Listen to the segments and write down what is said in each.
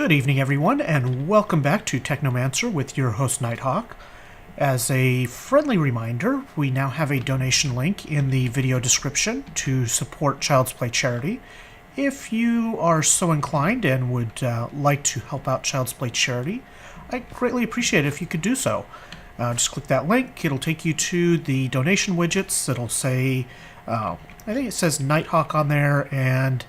Good evening, everyone, and welcome back to Technomancer with your host, Nighthawk. As a friendly reminder, we now have a donation link in the video description to support Child's Play charity. If you are so inclined and would like to help out Child's Play charity, I'd greatly appreciate it if you could do so. Just click that link. It'll take you to the donation widgets. It'll say, I think it says Nighthawk on there, and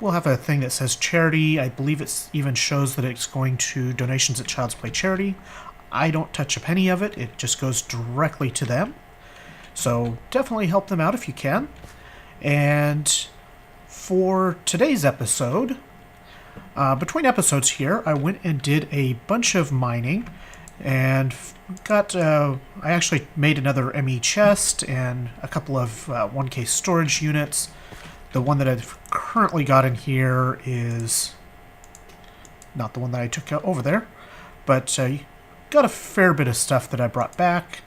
we'll have a thing that says charity. I believe it even shows that it's going to donations at Child's Play charity. I don't touch a penny of it. It just goes directly to them. So definitely help them out if you can. And for today's episode, between episodes here, I went and did a bunch of mining and got, I actually made another ME chest and a couple of 1K storage units. The one that I've currently got in here is not the one that I took over there, but got a fair bit of stuff that I brought back.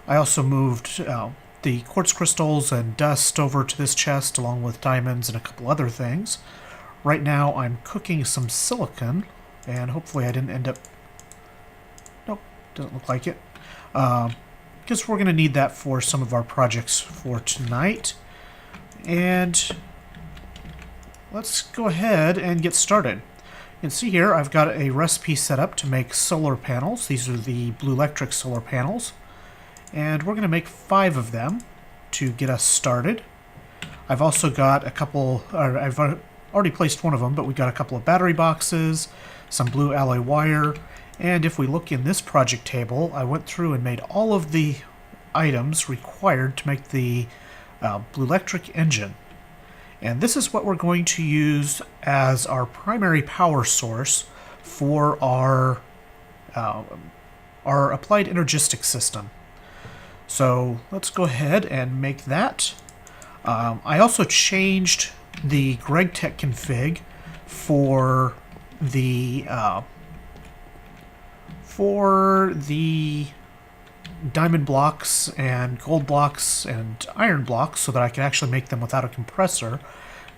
I also moved the quartz crystals and dust over to this chest along with diamonds and a couple other things. Right now I'm cooking some silicon, and hopefully I didn't end up... Nope, doesn't look like it. Because we're going to need that for some of our projects for tonight. And let's go ahead and get started. You can see here I've got a recipe set up to make solar panels. These are the Blutricity solar panels. And we're going to make 5 of them to get us started. I've also got a couple, I've already placed one of them, but we've got a couple of battery boxes, some blue alloy wire, and if we look in this project table, I went through and made all of the items required to make the Blutricity engine. And this is what we're going to use as our primary power source for our Applied Energistics system. So let's go ahead and make that. I also changed the GregTech config for the diamond blocks and gold blocks and iron blocks so that I can actually make them without a compressor,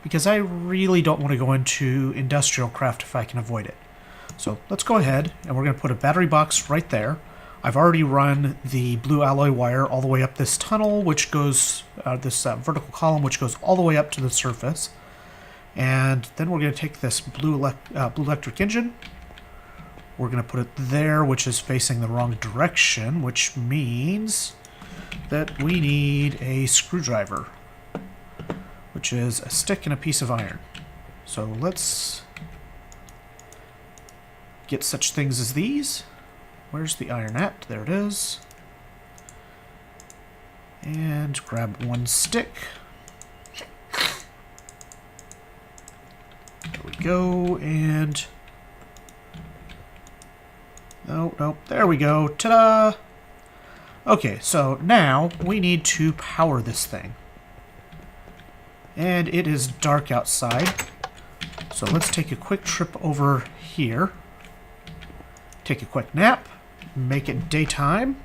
because I really don't want to go into industrial craft if I can avoid it. So let's go ahead and we're going to put a battery box right there. I've already run the blue alloy wire all the way up this tunnel, which goes, this vertical column, which goes all the way up to the surface. And then we're going to take this Blutricity engine. We're going to put it there, which is facing the wrong direction, which means that we need a screwdriver, which is a stick and a piece of iron. So let's get such things as these. Where's the iron at? There it is. And grab one stick. There we go, and... Nope, there we go. Ta-da! Okay, so now we need to power this thing. And it is dark outside. So let's take a quick trip over here. Take a quick nap. Make it daytime.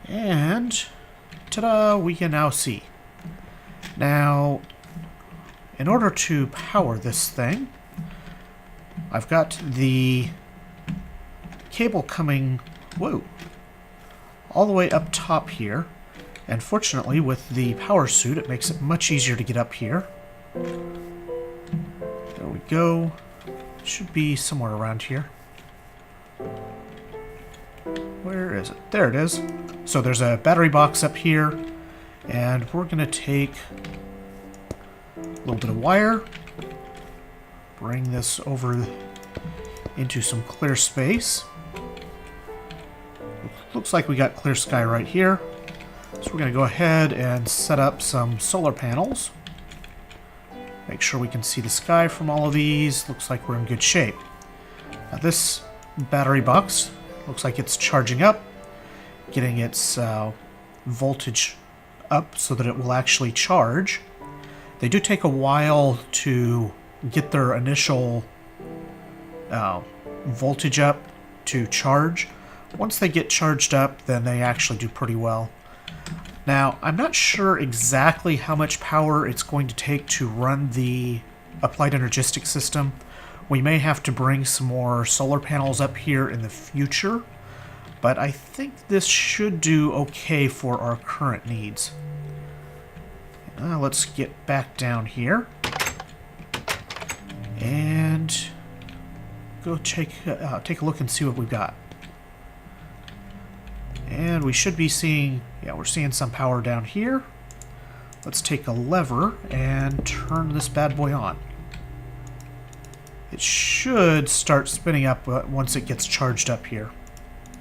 And ta-da! We can now see. Now, in order to power this thing, I've got the cable coming, all the way up top here, and fortunately with the power suit it makes it much easier to get up here. There we go. Should be somewhere around here. Where is it? There it is. So there's a battery box up here, and we're going to take a little bit of wire, bring this over into some clear space. Looks like we got clear sky right here. So we're going to go ahead and set up some solar panels. Make sure we can see the sky from all of these. Looks like we're in good shape. Now this battery box looks like it's charging up, getting its voltage up so that it will actually charge. They do take a while to get their initial voltage up to charge. Once they get charged up, then they actually do pretty well. Now, I'm not sure exactly how much power it's going to take to run the Applied Energistics system We may have to bring some more solar panels up here in the future, but I think this should do okay for our current needs. Let's get back down here and go take a look and see what we've got. And we should be seeing, yeah, we're seeing some power down here. Let's take a lever and turn this bad boy on. It should start spinning up once it gets charged up here.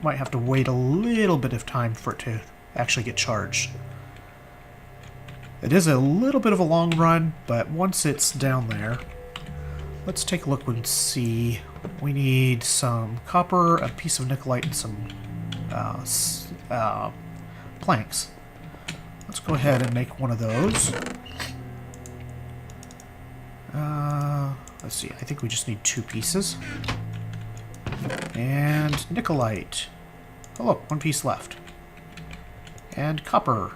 Might have to wait a little bit of time for it to actually get charged. It is a little bit of a long run, but once it's down there, let's take a look and see. We need some copper, a piece of nickelite, and some planks. Let's go ahead and make one of those. Let's see, I think we just need 2 pieces. And nickelite. Oh look, 1 piece left. And copper.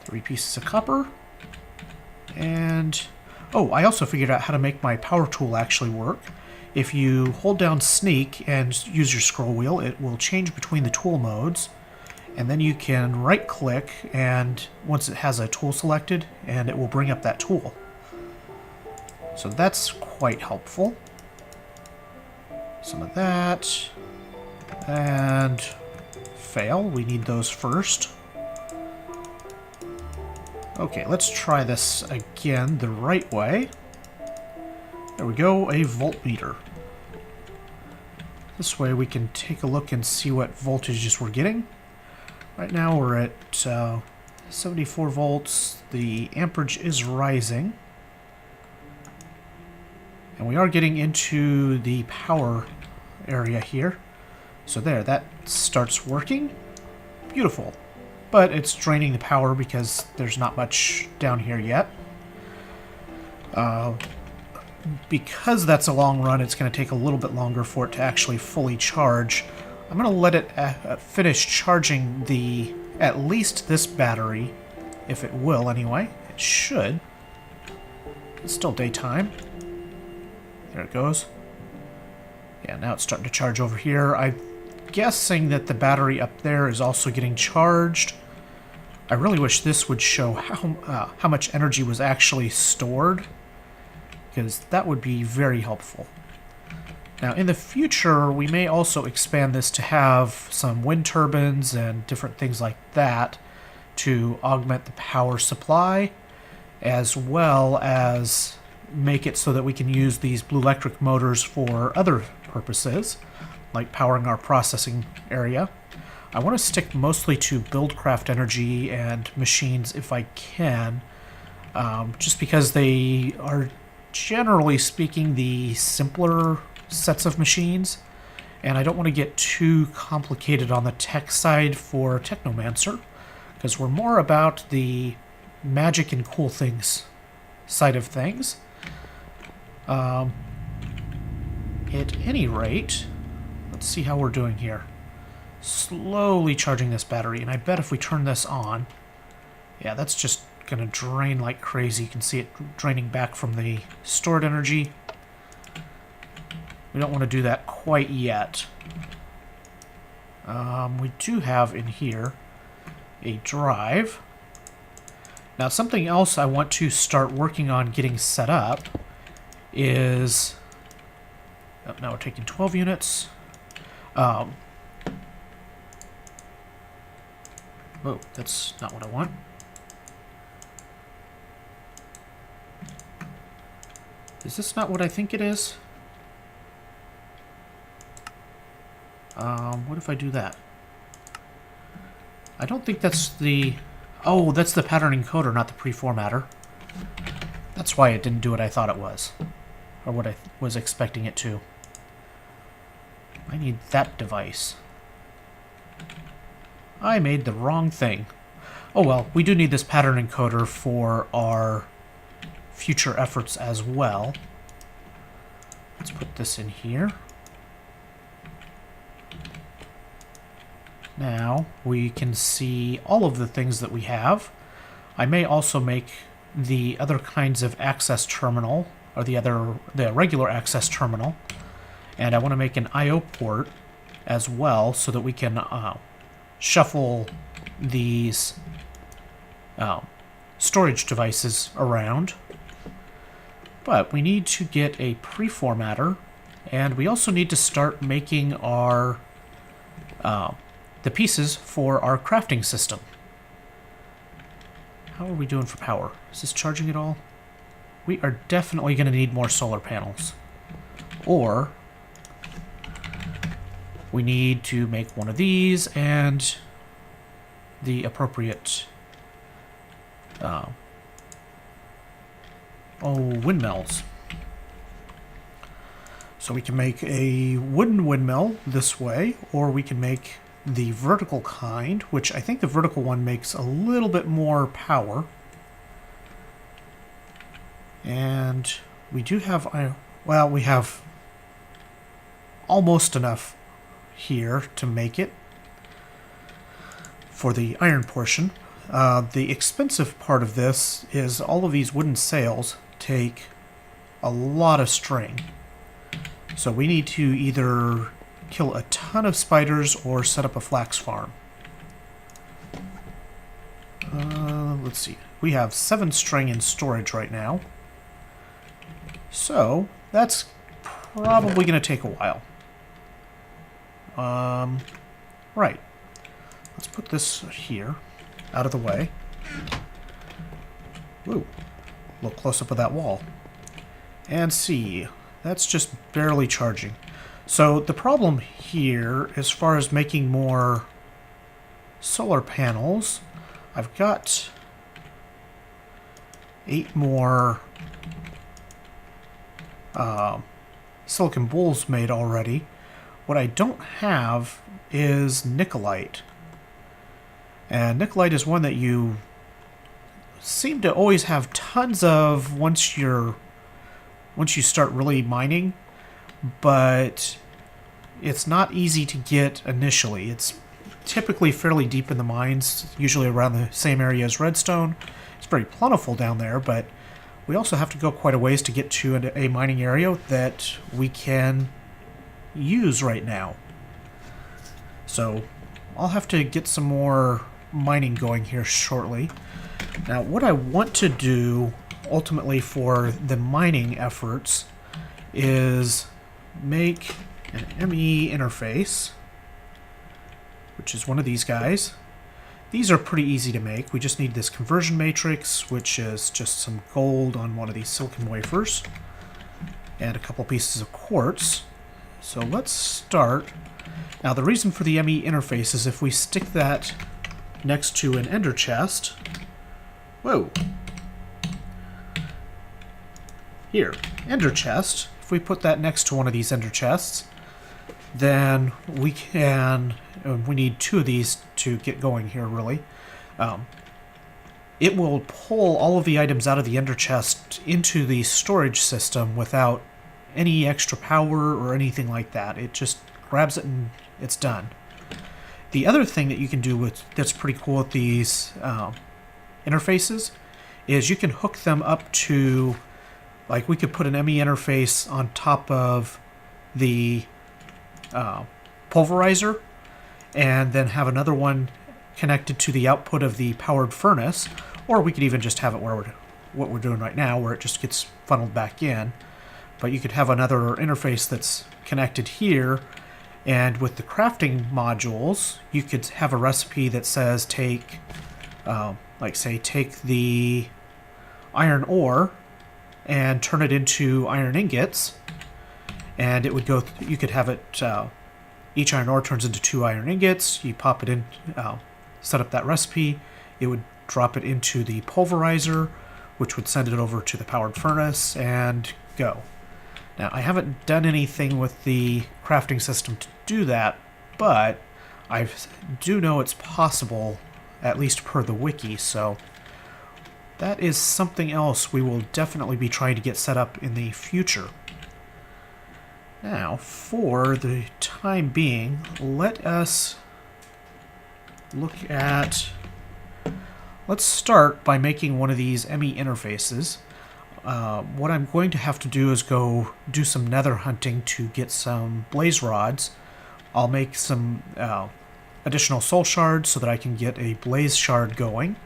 3 pieces of copper. And oh, I also figured out how to make my power tool actually work. If you hold down sneak and use your scroll wheel, it will change between the tool modes. And then you can right click, and once it has a tool selected, and it will bring up that tool. So that's quite helpful. Some of that. And fail. We need those first. Okay, let's try this again the right way. There we go, a voltmeter. This way we can take a look and see what voltages we're getting. Right now we're at 74 volts. The amperage is rising. And we are getting into the power area here. So there, that starts working. Beautiful. But it's draining the power because there's not much down here yet. Because that's a long run, it's going to take a little bit longer for it to actually fully charge. I'm going to let it finish charging at least this battery, if it will anyway. It should. It's still daytime. There it goes. Yeah, now it's starting to charge over here. I'm guessing that the battery up there is also getting charged. I really wish this would show how much energy was actually stored, because that would be very helpful. Now, in the future, we may also expand this to have some wind turbines and different things like that to augment the power supply, as well as make it so that we can use these blue electric motors for other purposes, like powering our processing area. I want to stick mostly to Buildcraft Energy and machines if I can, just because they are, generally speaking, the simpler sets of machines, and I don't want to get too complicated on the tech side for Technomancer, because we're more about the magic and cool things side of things. At any rate, let's see how we're doing here. Slowly charging this battery, and I bet if we turn this on, yeah, that's just going to drain like crazy. You can see it draining back from the stored energy. We don't want to do that quite yet. We do have in here a drive. Now, something else I want to start working on getting set up is... Oh, now we're taking 12 units. Whoa, that's not what I want. Is this not what I think it is? What if I do that? I don't think that's the... Oh, that's the pattern encoder, not the preformatter. That's why it didn't do what I thought it was. Or what I was expecting it to. I need that device. I made the wrong thing. Oh well, we do need this pattern encoder for our future efforts as well. Let's put this in here. Now we can see all of the things that we have. I may also make the other kinds of access terminal or the regular access terminal, and I want to make an I/O port as well so that we can shuffle these storage devices around. But we need to get a preformatter, and we also need to start making our the pieces for our crafting system. How are we doing for power? Is this charging at all? We are definitely going to need more solar panels. Or we need to make one of these and the appropriate windmills. So we can make a wooden windmill this way, or we can make the vertical kind, which I think the vertical one makes a little bit more power. And we do have, well, we have almost enough here to make it for the iron portion. The expensive part of this is all of these wooden sails take a lot of string. So we need to either kill a ton of spiders or set up a flax farm. Let's see. We have 7 string in storage right now. So that's probably going to take a while. Right. Let's put this here, out of the way. Ooh, a little close up of that wall. And see, that's just barely charging. So the problem here, as far as making more solar panels, I've got 8 more silicon bowls made already. What I don't have is nickelite. And nickelite is one that you seem to always have tons of once you start really mining, but it's not easy to get initially. It's typically fairly deep in the mines, usually around the same area as redstone. It's very plentiful down there, but we also have to go quite a ways to get to a mining area that we can use right now. So I'll have to get some more mining going here shortly. Now, what I want to do ultimately for the mining efforts is make an ME interface, which is one of these guys. These are pretty easy to make. We just need this conversion matrix, which is just some gold on one of these silicon wafers, and a couple pieces of quartz. So let's start. Now, the reason for the ME interface is if we stick that next to an ender chest. Whoa. Here, ender chest. If we put that next to one of these ender chests, then we can, we need 2 of these to get going here, really. It will pull all of the items out of the ender chest into the storage system without any extra power or anything like that. It just grabs it and it's done. The other thing that you can do that's pretty cool with these interfaces is you can hook them up to, like, we could put an ME interface on top of the pulverizer and then have another one connected to the output of the powered furnace, or we could even just have it what we're doing right now, where it just gets funneled back in. But you could have another interface that's connected here, and with the crafting modules, you could have a recipe that says take, like say, take the iron ore and turn it into iron ingots, and it would go. You could have it. Each iron ore turns into 2 iron ingots. You pop it in, set up that recipe. It would drop it into the pulverizer, which would send it over to the powered furnace, and go. Now, I haven't done anything with the crafting system to do that, but I do know it's possible, at least per the wiki, so that is something else we will definitely be trying to get set up in the future. Now, for the time being, let us look at... Let's start by making one of these ME interfaces. what I'm going to have to do is go do some nether hunting to get some blaze rods. I'll make some additional soul shards so that I can get a blaze shard going,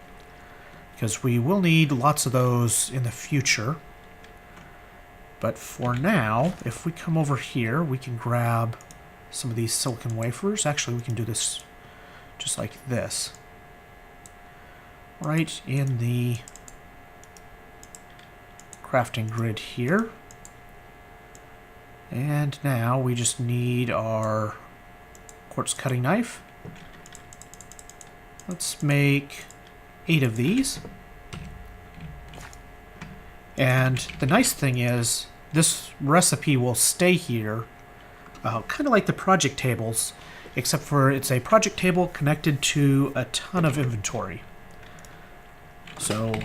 because we will need lots of those in the future. But for now, if we come over here, we can grab some of these silicon wafers. Actually, we can do this just like this. Right in the crafting grid here. And now we just need our quartz cutting knife. Let's make 8 of these. And the nice thing is, this recipe will stay here, kind of like the project tables, except for it's a project table connected to a ton of inventory. So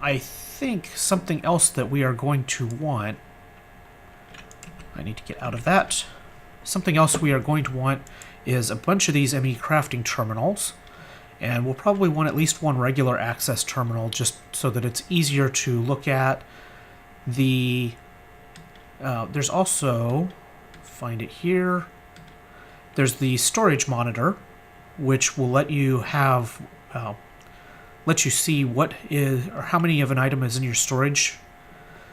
I think something else that we are going to want, I need to get out of that. Something else we are going to want is a bunch of these ME crafting terminals. And we'll probably want at least one regular access terminal just so that it's easier to look at. There's also, find it here, there's the storage monitor, which will let you have, let you see what is, or how many of an item is in your storage.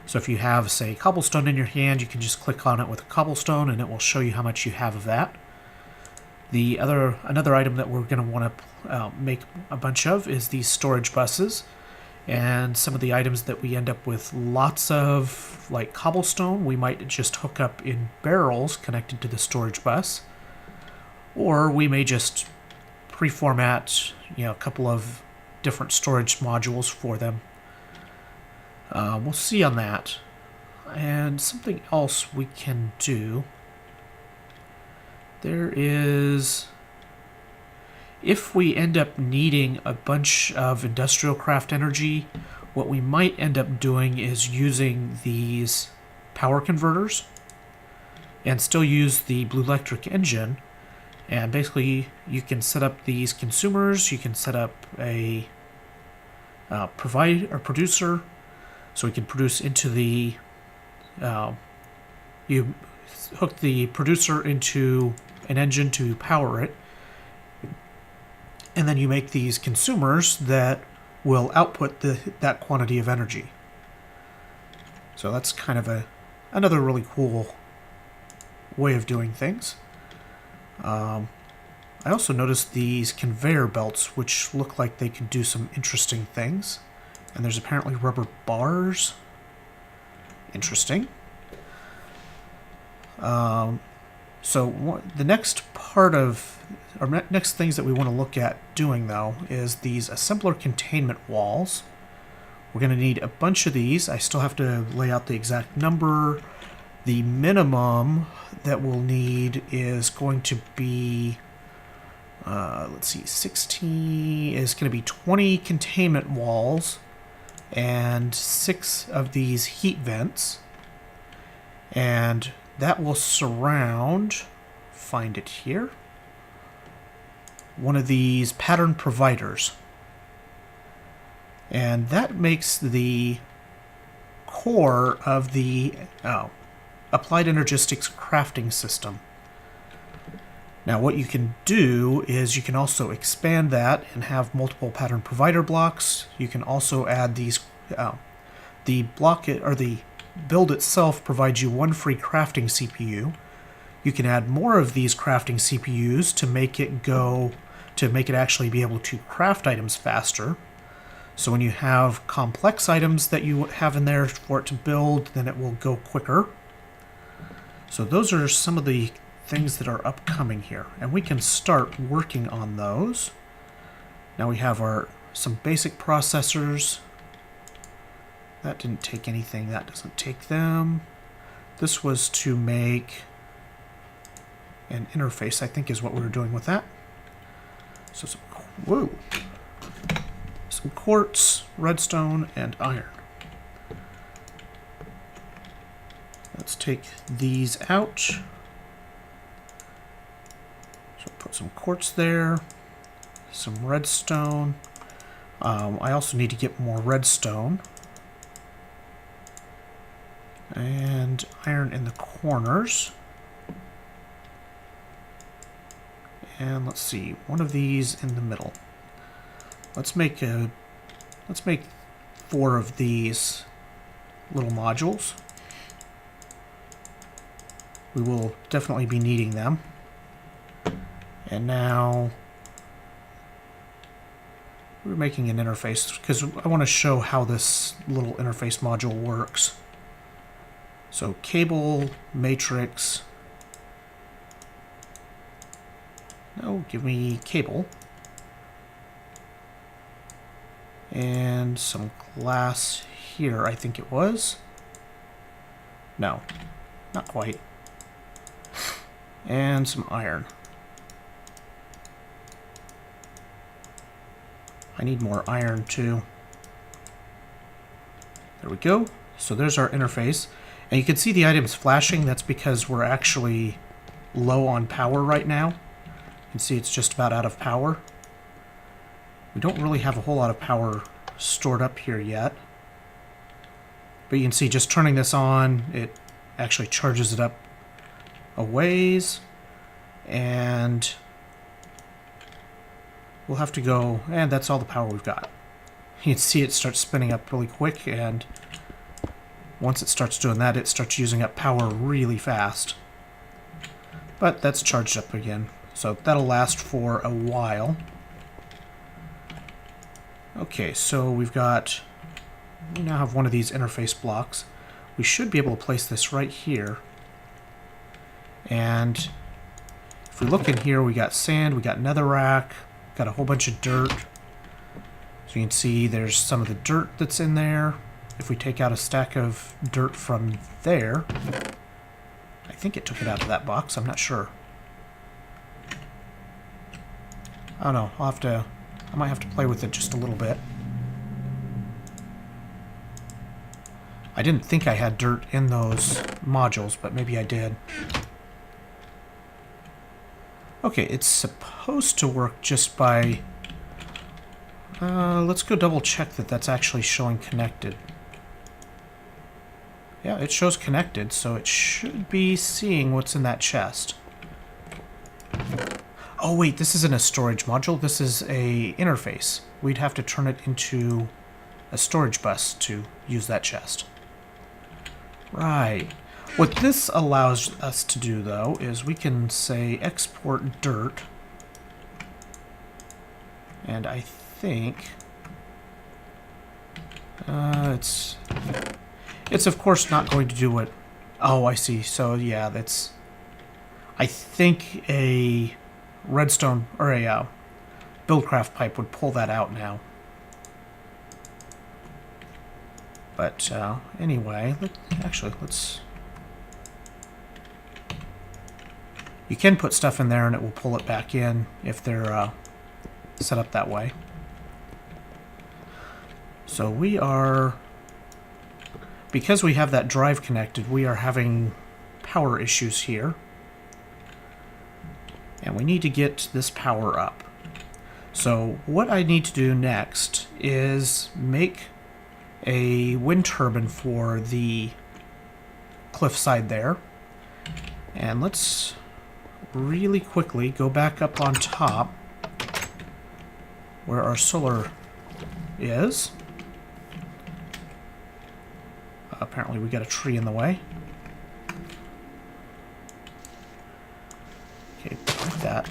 So if you have, say, cobblestone in your hand, you can just click on it with a cobblestone and it will show you how much you have of that. Another item that we're going to want to make a bunch of is these storage buses, and some of the items that we end up with lots of, like cobblestone, we might just hook up in barrels connected to the storage bus, or we may just pre-format, a couple of different storage modules for them. We'll see on that. And something else we can do. There is, if we end up needing a bunch of industrial craft energy, what we might end up doing is using these power converters and still use the Blutricity engine. And basically you can set up these consumers, you can set up a producer, so we can produce into the, you hook the producer into an engine to power it, and then you make these consumers that will output that quantity of energy. So that's kind of another really cool way of doing things. I also noticed these conveyor belts, which look like they could do some interesting things. And there's apparently rubber bars. Interesting. So the next part of, or next things that we want to look at doing, though, is these assembler containment walls. We're going to need a bunch of these. I still have to lay out the exact number. The minimum that we'll need is going to be, let's see, 16 is going to be 20 containment walls and 6 of these heat vents. And that will surround, find it here, one of these pattern providers. And that makes the core of the Applied Energistics crafting system. Now what you can do is you can also expand that and have multiple pattern provider blocks. You can also add these, the build itself provides you one free crafting CPU. You can add more of these crafting CPUs to make it actually be able to craft items faster. So when you have complex items that you have in there for it to build, then it will go quicker. So those are some of the things that are upcoming here, and we can start working on those. Now we have some basic processors. That didn't take anything, that doesn't take them. This was to make an interface, I think is what we were doing with that. So some quartz, redstone, and iron. Let's take these out. So put some quartz there, some redstone. I also need to get more redstone. And iron in the corners. And let's see, one of these in the middle. Let's make 4 of these little modules. We will definitely be needing them. And now we're making an interface because I want to show how this little interface module works. So cable, matrix. No, give me cable. And some glass here, I think it was. No, not quite. And some iron. I need more iron too. There we go. So there's our interface. And you can see the items flashing. That's because we're actually low on power right now. You can see it's just about out of power. We don't really have a whole lot of power stored up here yet. But you can see just turning this on, it actually charges it up a ways. And we'll have to go, and that's all the power we've got. You can see it starts spinning up really quick, and once it starts doing that, it starts using up power really fast. But that's charged up again, so that'll last for a while. Okay, so we now have one of these interface blocks. We should be able to place this right here. And if we look in here, we got sand, we got netherrack, got a whole bunch of dirt. So you can see there's some of the dirt that's in there. If we take out a stack of dirt from there, I think it took it out of that box, I'm not sure. I don't know, I might have to play with it just a little bit. I didn't think I had dirt in those modules, but maybe I did. Okay, it's supposed to work just by... let's go double check that that's actually showing connected. Yeah, it shows connected, so it should be seeing what's in that chest. Oh wait, this isn't a storage module, this is a interface. We'd have to turn it into a storage bus to use that chest. Right. What this allows us to do, though, is we can say export dirt. And I think it's of course not going to do what... Oh, I see. So yeah, that's... I think a redstone or a buildcraft pipe would pull that out now. But anyway, let's... You can put stuff in there and it will pull it back in if they're set up that way. So we are... Because we have that drive connected, we are having power issues here. And we need to get this power up. So what I need to do next is make a wind turbine for the cliffside there. And let's really quickly go back up on top where our solar is. Apparently we got a tree in the way. Okay, like that.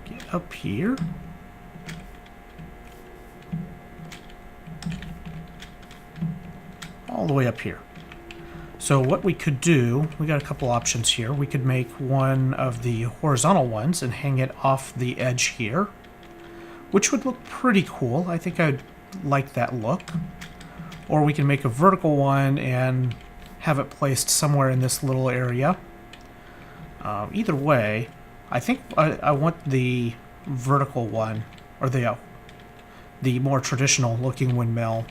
Get up here. All the way up here. So what we could do, we got a couple options here. We could make one of the horizontal ones and hang it off the edge here, which would look pretty cool. I think I'd like that look. Or we can make a vertical one and have it placed somewhere in this little area. Either way, I think I want the vertical one, or the more traditional looking windmill,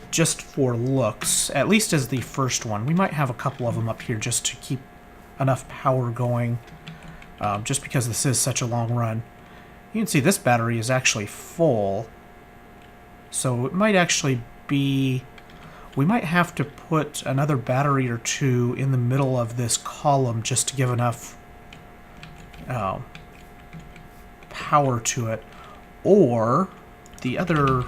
just for looks, at least as the first one. We might have a couple of them up here just to keep enough power going, just because this is such a long run. You can see this battery is actually full, So it might actually be... We might have to put another battery or two in the middle of this column just to give enough power to it. Or the other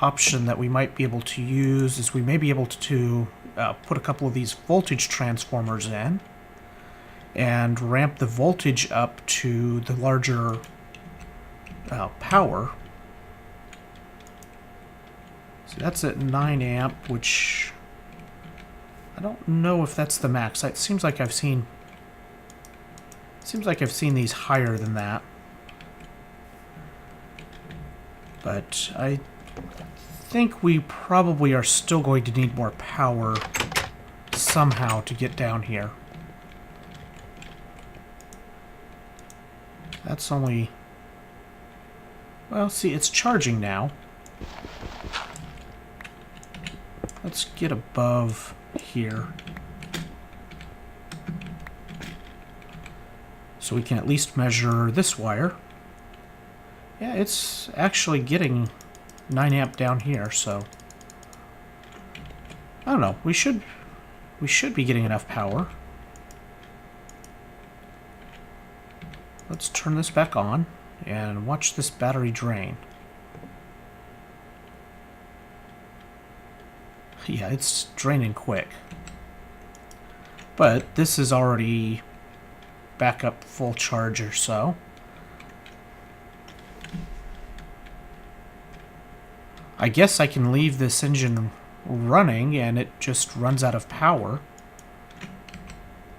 option that we might be able to use is we may be able to put a couple of these voltage transformers in and ramp the voltage up to the larger power. So that's at 9 amp, which I don't know if that's the max. It seems like I've seen these higher than that. But I think we probably are still going to need more power somehow to get down here. That's only... Well, see, it's charging now. Let's get above here. So we can at least measure this wire. Yeah, it's actually getting 9 amp down here, so... I don't know, we should be getting enough power. Let's turn this back on and watch this battery drain. Yeah, it's draining quick. But this is already back up full charge or so. I guess I can leave this engine running and it just runs out of power.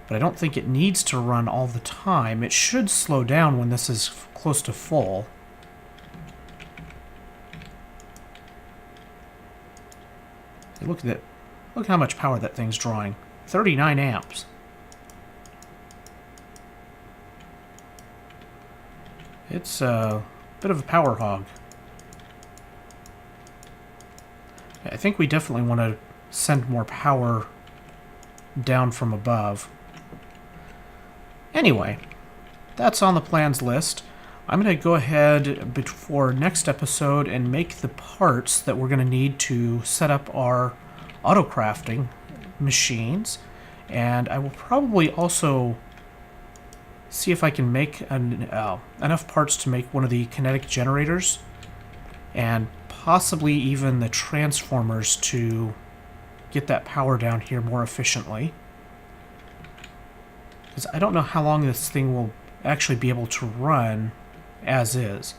But I don't think it needs to run all the time. It should slow down when this is close to full. Look at it. Look how much power that thing's drawing. 39 amps. It's a bit of a power hog. I think we definitely want to send more power down from above. Anyway, that's on the plans list. I'm going to go ahead before next episode and make the parts that we're going to need to set up our auto crafting machines. And I will probably also see if I can make enough parts to make one of the kinetic generators and possibly even the transformers to get that power down here more efficiently. Because I don't know how long this thing will actually be able to run as is.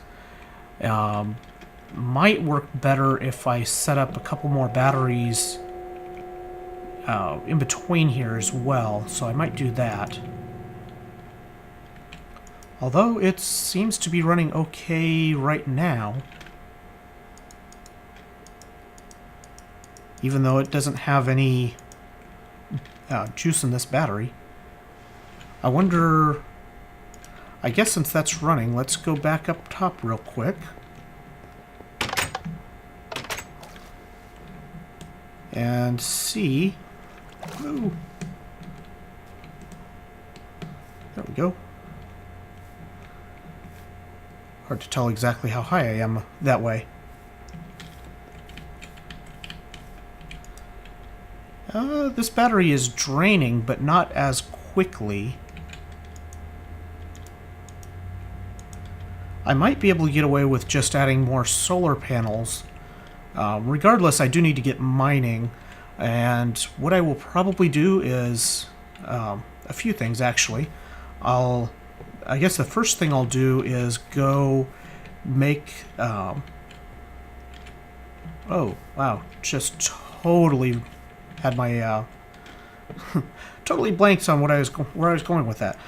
Might work better if I set up a couple more batteries in between here as well, so I might do that. Although it seems to be running okay right now, even though it doesn't have any juice in this battery. I wonder... I guess since that's running, let's go back up top real quick. And see... Ooh. There we go. Hard to tell exactly how high I am that way. This battery is draining, but not as quickly. I might be able to get away with just adding more solar panels. Regardless, I do need to get mining, and what I will probably do is a few things, actually. I guess the first thing I'll do is go make... oh, wow, just totally had my... totally blanked on what where I was going with that.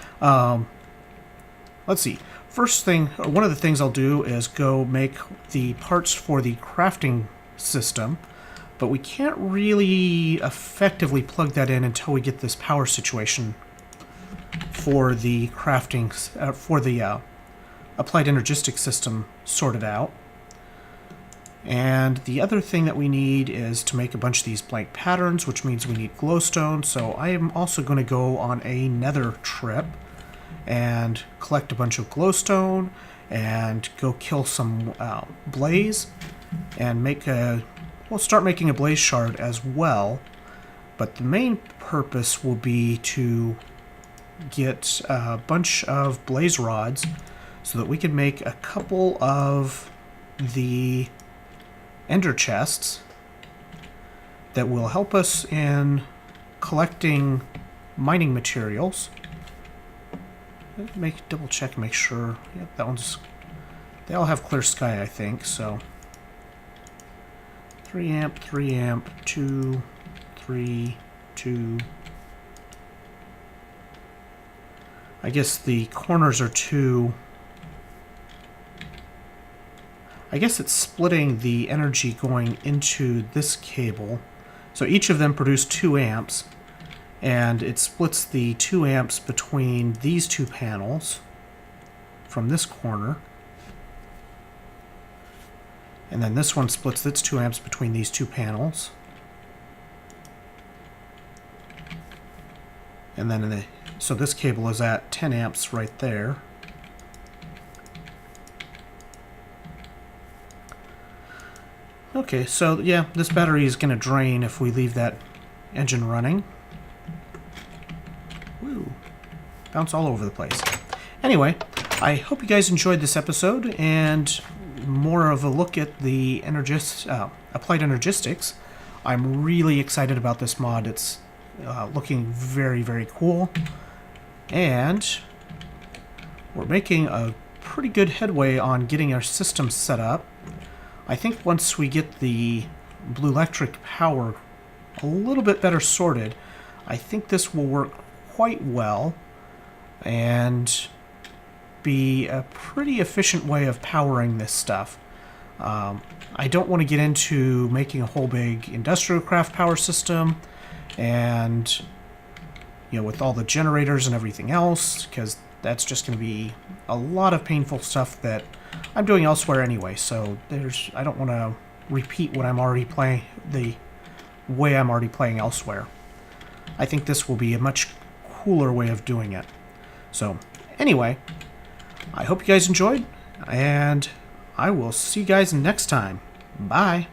Let's see. First thing, one of the things I'll do is go make the parts for the crafting system, but we can't really effectively plug that in until we get this power situation for the crafting, for the Applied Energistics system sorted out. And the other thing that we need is to make a bunch of these blank patterns, which means we need glowstone, so I am also going to go on a nether trip and collect a bunch of glowstone and go kill some blaze and we'll start making a blaze shard as well. But the main purpose will be to get a bunch of blaze rods so that we can make a couple of the ender chests that will help us in collecting mining materials. Double check, make sure. Yep, that one's. They all have clear sky, I think. So 3 amp, 3 amp, 2, 3, 2. I guess the corners are 2. I guess it's splitting the energy going into this cable. So each of them produce 2 amps, and it splits the 2 amps between these 2 panels from this corner. And then this one splits its 2 amps between these 2 panels. And then so this cable is at 10 amps right there. Okay, so yeah, this battery is going to drain if we leave that engine running. Woo. Bounce all over the place. Anyway, I hope you guys enjoyed this episode and more of a look at the Applied Energistics. I'm really excited about this mod. It's looking very, very cool. And we're making a pretty good headway on getting our system set up. I think once we get the Blutricity power a little bit better sorted, I think this will work quite well and be a pretty efficient way of powering this stuff. I don't want to get into making a whole big industrial craft power system and, you know, with all the generators and everything else, because that's just going to be a lot of painful stuff that I'm doing elsewhere anyway. So I don't want to repeat what I'm already playing, the way I'm already playing elsewhere. I think this will be a much cooler way of doing it. So anyway, I hope you guys enjoyed, and I will see you guys next time. Bye.